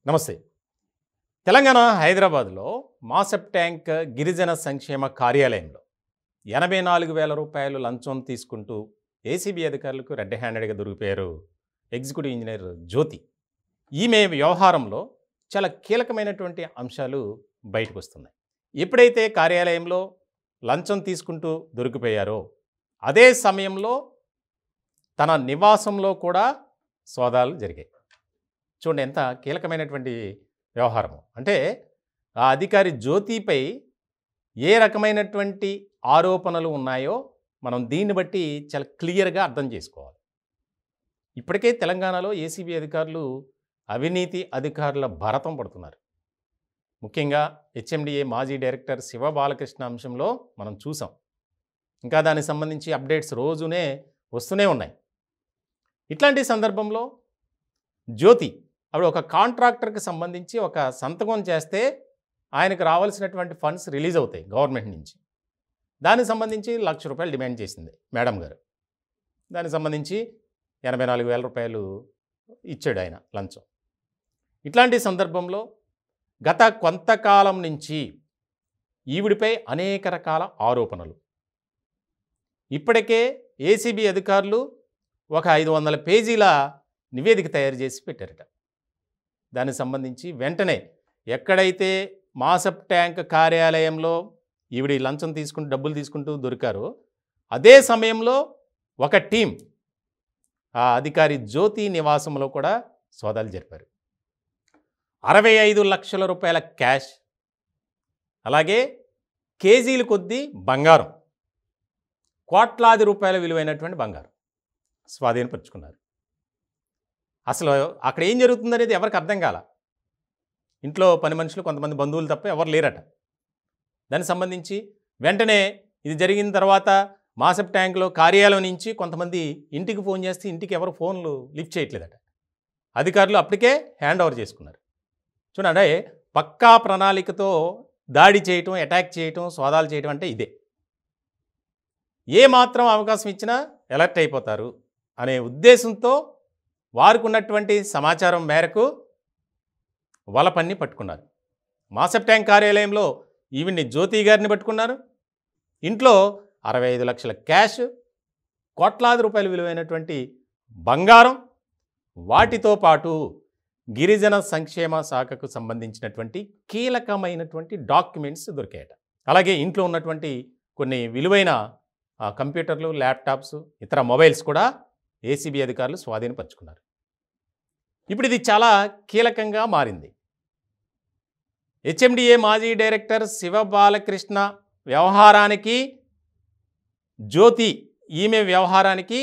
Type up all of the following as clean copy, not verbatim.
నమస్తే. తెలంగాణ హైదరాబాద్‌లో మాసబ్ ట్యాంక్ గిరిజన సంక్షేమ కార్యాలయంలో 84,000 రూపాయలు లంచం తీసుకుంటూ ఏసీబీ అధికారులకు రెడ్ హ్యాండెడ్‌గా దొరికిపోయారు ఎగ్జిక్యూటివ్ ఇంజినీర్ జ్యోతి. ఈమె వ్యవహారంలో చాలా కీలకమైనటువంటి అంశాలు బయటకొస్తున్నాయి. ఎప్పుడైతే కార్యాలయంలో లంచం తీసుకుంటూ దొరికిపోయారో, అదే సమయంలో తన నివాసంలో కూడా సోదాలు జరిగాయి. చూడండి ఎంత కీలకమైనటువంటి వ్యవహారము. అంటే ఆ అధికారి జ్యోతిపై ఏ రకమైనటువంటి ఆరోపణలు ఉన్నాయో మనం దీన్ని బట్టి చాలా క్లియర్‌గా అర్థం చేసుకోవాలి. ఇప్పటికే తెలంగాణలో ఏసీబీ అధికారులు అవినీతి అధికారుల భరతం పడుతున్నారు. ముఖ్యంగా హెచ్ఎండిఏ మాజీ డైరెక్టర్ శివ బాలకృష్ణ అంశంలో మనం చూసాం. ఇంకా దానికి సంబంధించి అప్డేట్స్ రోజునే వస్తూనే ఉన్నాయి. ఇట్లాంటి సందర్భంలో జ్యోతి ఆవిడ ఒక కాంట్రాక్టర్కి సంబంధించి ఒక సంతకం చేస్తే ఆయనకు రావాల్సినటువంటి ఫండ్స్ రిలీజ్ అవుతాయి గవర్నమెంట్ నుంచి. దానికి సంబంధించి ₹1,00,000 డిమాండ్ చేసింది మేడం గారు. దానికి సంబంధించి 84,000 రూపాయలు ఇచ్చాడు ఆయన లంచం. ఇట్లాంటి సందర్భంలో గత కొంతకాలం నుంచి ఈవిడిపై అనేక రకాల ఆరోపణలు. ఇప్పటికే ఏసీబీ అధికారులు ఒక 500 పేజీల నివేదిక తయారు చేసి పెట్టారట. దానికి సంబంధించి వెంటనే ఎక్కడైతే మాసబ్ ట్యాంక్ కార్యాలయంలో ఈవిడి లంచం తీసుకుంటూ డబ్బులు తీసుకుంటూ దొరికారో, అదే సమయంలో ఒక టీం ఆ అధికారి జ్యోతి నివాసంలో కూడా సోదాలు జరిపారు. 65 లక్షల రూపాయల క్యాష్, అలాగే కేజీల కొద్దీ బంగారం, కోట్లాది రూపాయల విలువైనటువంటి బంగారం స్వాధీనపరుచుకున్నారు. అసలు అక్కడ ఏం జరుగుతుందనేది ఎవరికి అర్థం కాల. ఇంట్లో పని మనుషులు కొంతమంది బంధువులు తప్ప ఎవరు లేరట. దానికి సంబంధించి వెంటనే ఇది జరిగిన తర్వాత మాసబ్ ట్యాంక్లో కార్యాలయం నుంచి కొంతమంది ఇంటికి ఫోన్ చేస్తే ఇంటికి ఎవరు ఫోన్లు లిఫ్ట్ చేయట్లేదట. అధికారులు అప్పటికే హ్యాండ్ ఓవర్ చేసుకున్నారు. చూడండి, పక్కా ప్రణాళికతో దాడి చేయటం, అటాక్ చేయటం, సోదాలు చేయటం అంటే ఇదే. ఏ మాత్రం అవకాశం ఇచ్చినా అలర్ట్ అయిపోతారు అనే ఉద్దేశంతో వారికి ఉన్నటువంటి సమాచారం మేరకు వలపన్ని పట్టుకున్నారు. మాసబ్ ట్యాంక్ కార్యాలయంలో ఈవిడ్ని జ్యోతి గారిని పట్టుకున్నారు. ఇంట్లో 65 లక్షల క్యాష్, కోట్లాది రూపాయలు విలువైనటువంటి బంగారం, వాటితో పాటు గిరిజన సంక్షేమ శాఖకు సంబంధించినటువంటి కీలకమైనటువంటి డాక్యుమెంట్స్ దొరికాయట. అలాగే ఇంట్లో ఉన్నటువంటి కొన్ని విలువైన కంప్యూటర్లు, ల్యాప్టాప్స్, ఇతర మొబైల్స్ కూడా ఏసీబీ అధికారులు స్వాధీనపరుచుకున్నారు. ఇప్పుడు ఇది చాలా కీలకంగా మారింది. హెచ్ఎండిఏ మాజీ డైరెక్టర్ శివ బాలకృష్ణ వ్యవహారానికి, జ్యోతి ఈమె వ్యవహారానికి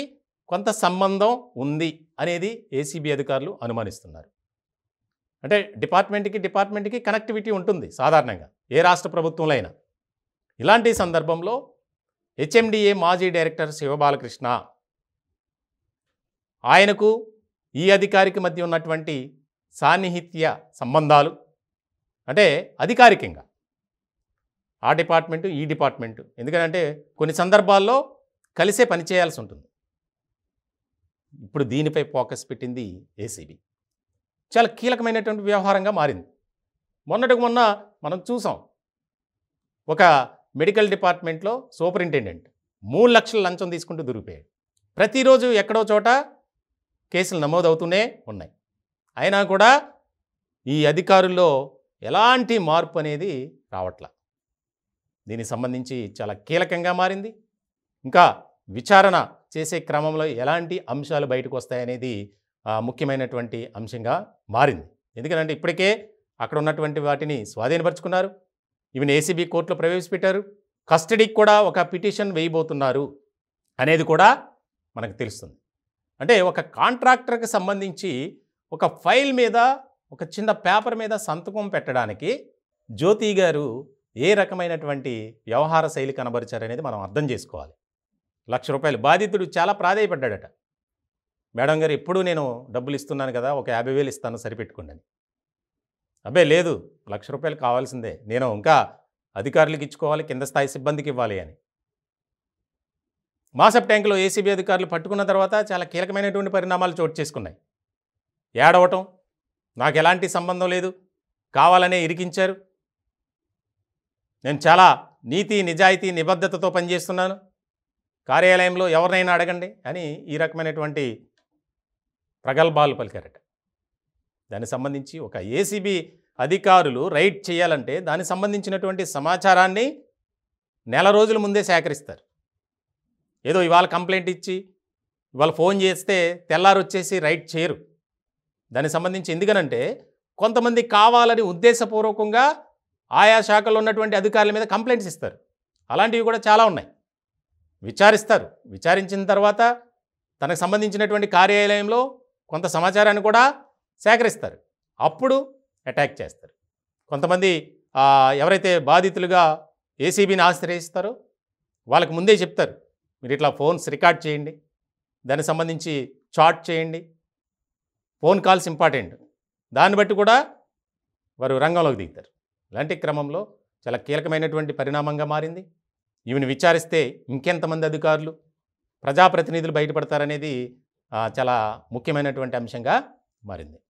కొంత సంబంధం ఉంది అనేది ఏసీబీ అధికారులు అనుమానిస్తున్నారు. అంటే డిపార్ట్మెంట్కి కనెక్టివిటీ ఉంటుంది సాధారణంగా ఏ రాష్ట్ర ప్రభుత్వంలో అయినా. ఇలాంటి సందర్భంలో హెచ్ఎండిఏ మాజీ డైరెక్టర్ శివ బాలకృష్ణ, ఆయనకు ఈ అధికారికి మధ్య ఉన్నటువంటి సాన్నిహిత్య సంబంధాలు, అంటే అధికారికంగా ఆ డిపార్ట్మెంటు ఈ డిపార్ట్మెంటు, ఎందుకంటే కొన్ని సందర్భాల్లో కలిసే పనిచేయాల్సి ఉంటుంది. ఇప్పుడు దీనిపై ఫోకస్ పెట్టింది ఏసీబీ. చాలా కీలకమైనటువంటి వ్యవహారంగా మారింది. మొన్నటికి మొన్న మనం చూసాం, ఒక మెడికల్ డిపార్ట్మెంట్లో సూపరింటెండెంట్ 3 లక్షల లంచం తీసుకుంటూ దొరికిపోయాడు. ప్రతిరోజు ఎక్కడో చోట కేసులు నమోదవుతూనే ఉన్నాయి. అయినా కూడా ఈ అధికారుల్లో ఎలాంటి మార్పు అనేది రావట్లా. దీనికి సంబంధించి చాలా కీలకంగా మారింది. ఇంకా విచారణ చేసే క్రమంలో ఎలాంటి అంశాలు బయటకు వస్తాయనేది ముఖ్యమైనటువంటి అంశంగా మారింది. ఎందుకంటే ఇప్పటికే అక్కడ ఉన్నటువంటి వాటిని స్వాధీనపరుచుకున్నారు. ఈవెన్ ఏసీబీ కోర్టులో ప్రవేశపెట్టారు. కస్టడీకి కూడా ఒక పిటిషన్ వేయబోతున్నారు అనేది కూడా మనకు తెలుస్తుంది. అంటే ఒక కాంట్రాక్టర్కి సంబంధించి ఒక ఫైల్ మీద, ఒక చిన్న పేపర్ మీద సంతకం పెట్టడానికి జ్యోతి గారు ఏ రకమైనటువంటి వ్యవహార శైలి కనబరిచారనేది మనం అర్థం చేసుకోవాలి. ₹1,00,000 బాధితుడు చాలా ప్రాధేయపడ్డాడట. మేడం గారు, ఎప్పుడూ నేను డబ్బులు ఇస్తున్నాను కదా, ఒక 50,000 ఇస్తాను సరిపెట్టుకోండి అని. అబ్బే లేదు, ₹1,00,000 కావాల్సిందే, నేను ఇంకా అధికారులకు ఇచ్చుకోవాలి, కింద స్థాయి సిబ్బందికి ఇవ్వాలి అని. మాసబ్ ట్యాంకులో ఏసీబీ అధికారులు పట్టుకున్న తర్వాత చాలా కీలకమైనటువంటి పరిణామాలు చోటు చేసుకున్నాయి. ఏడవటం, నాకు ఎలాంటి సంబంధం లేదు, కావాలనే ఇరికించారు, నేను చాలా నీతి నిజాయితీ నిబద్ధతతో పనిచేస్తున్నాను, కార్యాలయంలో ఎవరినైనా అడగండి అని ఈ రకమైనటువంటి ప్రగల్భాలు పలికారట. దానికి సంబంధించి ఒక ఏసీబీ అధికారులు రైడ్ చేయాలంటే దానికి సంబంధించినటువంటి సమాచారాన్ని నెల రోజుల ముందే సేకరిస్తారు. ఏదో ఇవాళ కంప్లైంట్ ఇచ్చి ఇవాళ ఫోన్ చేస్తే తెల్లారు వచ్చేసి రైడ్ చేయరు. దానికి సంబంధించి ఎందుకనంటే కొంతమంది కావాలని ఉద్దేశపూర్వకంగా ఆయా శాఖలో ఉన్నటువంటి అధికారుల మీద కంప్లైంట్స్ ఇస్తారు. అలాంటివి కూడా చాలా ఉన్నాయి. విచారిస్తారు, విచారించిన తర్వాత తనకు సంబంధించినటువంటి కార్యాలయంలో కొంత సమాచారాన్ని కూడా సేకరిస్తారు. అప్పుడు అటాక్ చేస్తారు. కొంతమంది ఎవరైతే బాధితులుగా ఏసీబీని ఆశ్రయిస్తారో వాళ్ళకి ముందే చెప్తారు, మీరు ఇట్లా ఫోన్స్ రికార్డ్ చేయండి, దానికి సంబంధించి చాట్ చేయండి, ఫోన్ కాల్స్ ఇంపార్టెంట్. దాన్ని బట్టి కూడా వారు రంగంలోకి దిగుతారు. ఇలాంటి క్రమంలో చాలా కీలకమైనటువంటి పరిణామంగా మారింది. ఈమెను విచారిస్తే ఇంకెంతమంది అధికారులు, ప్రజాప్రతినిధులు బయటపడతారనేది చాలా ముఖ్యమైనటువంటి అంశంగా మారింది.